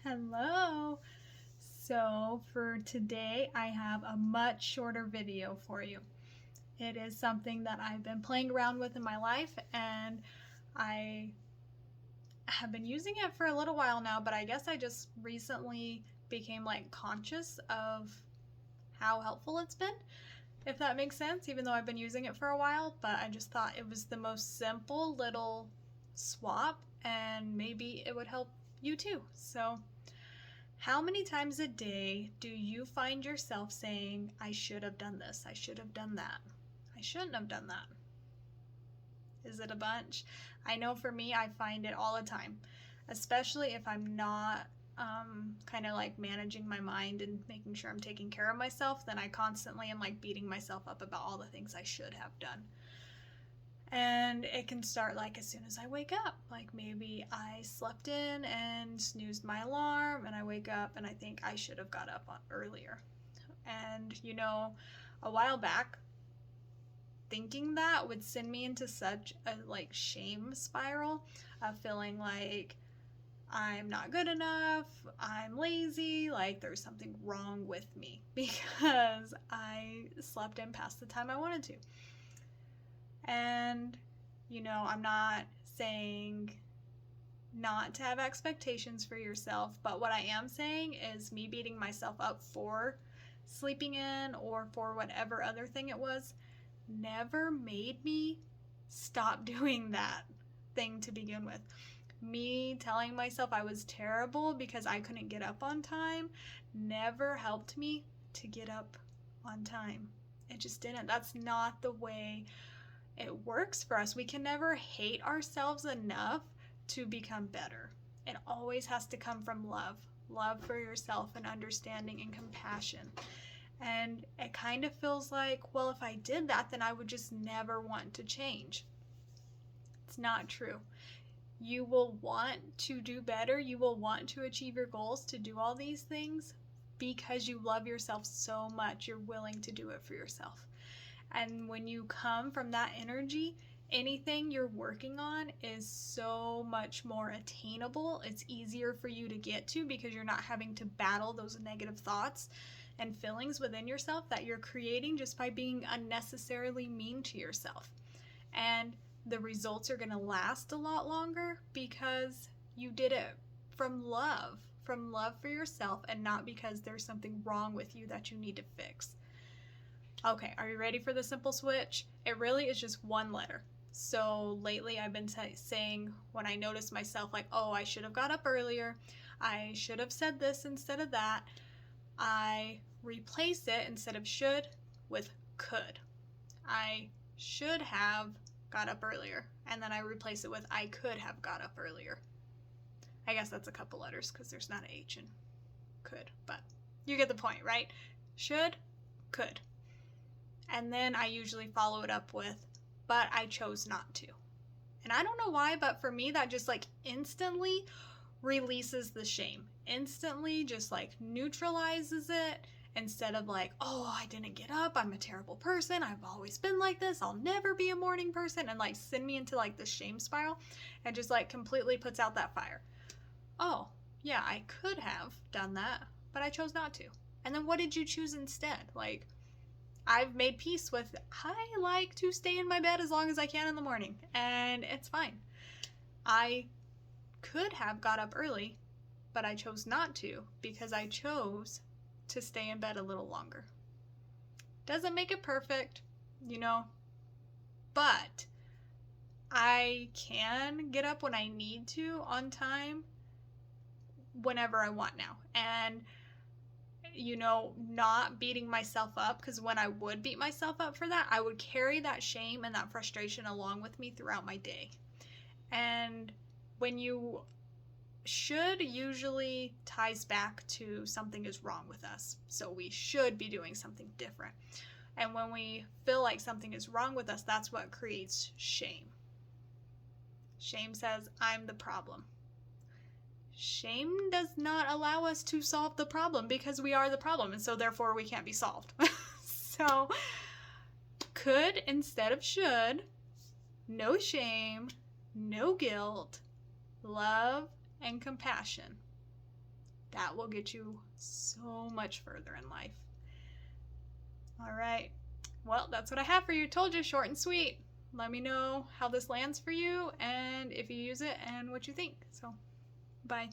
Hello. So for today, I have a much shorter video for you. It is something that I've been playing around with in my life, and I have been using it for a little while now, but I guess I just recently became conscious of how helpful it's been, if that makes sense, even though I've been using it for a while. But I just thought it was the most simple little swap, and maybe it would help you too. So how many times a day do you find yourself saying, I should have done this, I should have done that, I shouldn't have done that? Is it a bunch? I know for me, I find it all the time, especially if I'm not kind of managing my mind and making sure I'm taking care of myself. Then I constantly am beating myself up about all the things I should have done. And it can start as soon as I wake up. Maybe I slept in and snoozed my alarm, and I wake up and I think I should have got up earlier. And a while back, thinking that would send me into such a shame spiral of feeling like I'm not good enough, I'm lazy, there's something wrong with me because I slept in past the time I wanted to. And, I'm not saying not to have expectations for yourself, but what I am saying is me beating myself up for sleeping in or for whatever other thing it was never made me stop doing that thing to begin with. Me telling myself I was terrible because I couldn't get up on time never helped me to get up on time. It just didn't. That's not the way it works for us. We can never hate ourselves enough to become better. It always has to come from love for yourself and understanding and compassion. And it kind of feels like, well, if I did that, then I would just never want to change. It's not true. You will want to do better. You will want to achieve your goals, to do all these things because you love yourself so much. You're willing to do it for yourself. And when you come from that energy, anything you're working on is so much more attainable. It's easier for you to get to because you're not having to battle those negative thoughts and feelings within yourself that you're creating just by being unnecessarily mean to yourself. And the results are going to last a lot longer because you did it from love for yourself, and not because there's something wrong with you that you need to fix. Okay, are you ready for the simple switch? It really is just one letter. So lately I've been saying, when I notice myself oh, I should have got up earlier, I should have said this instead of that, I replace it instead of should with could. I should have got up earlier, and then I replace it with I could have got up earlier. I guess that's a couple letters because there's not an H in could, but you get the point, right? Should, could. And then I usually follow it up with, but I chose not to. And I don't know why, but for me, that just instantly releases the shame. Instantly just neutralizes it, instead of oh, I didn't get up, I'm a terrible person, I've always been like this, I'll never be a morning person, and send me into the shame spiral, and just completely puts out that fire. Oh, yeah, I could have done that, but I chose not to. And then what did you choose instead? I've made peace with, I like to stay in my bed as long as I can in the morning, and it's fine. I could have got up early, but I chose not to because I chose to stay in bed a little longer. Doesn't make it perfect, but I can get up when I need to on time whenever I want now. And not beating myself up, because when I would beat myself up for that, I would carry that shame and that frustration along with me throughout my day. And when you should usually ties back to something is wrong with us, so we should be doing something different. And when we feel like something is wrong with us, that's what creates shame. Shame says, I'm the problem. Shame does not allow us to solve the problem because we are the problem, and so therefore we can't be solved. So could instead of should, no shame, no guilt, love and compassion. That will get you so much further in life. All right. Well, that's what I have for you. Told you, short and sweet. Let me know how this lands for you and if you use it and what you think. So, bye.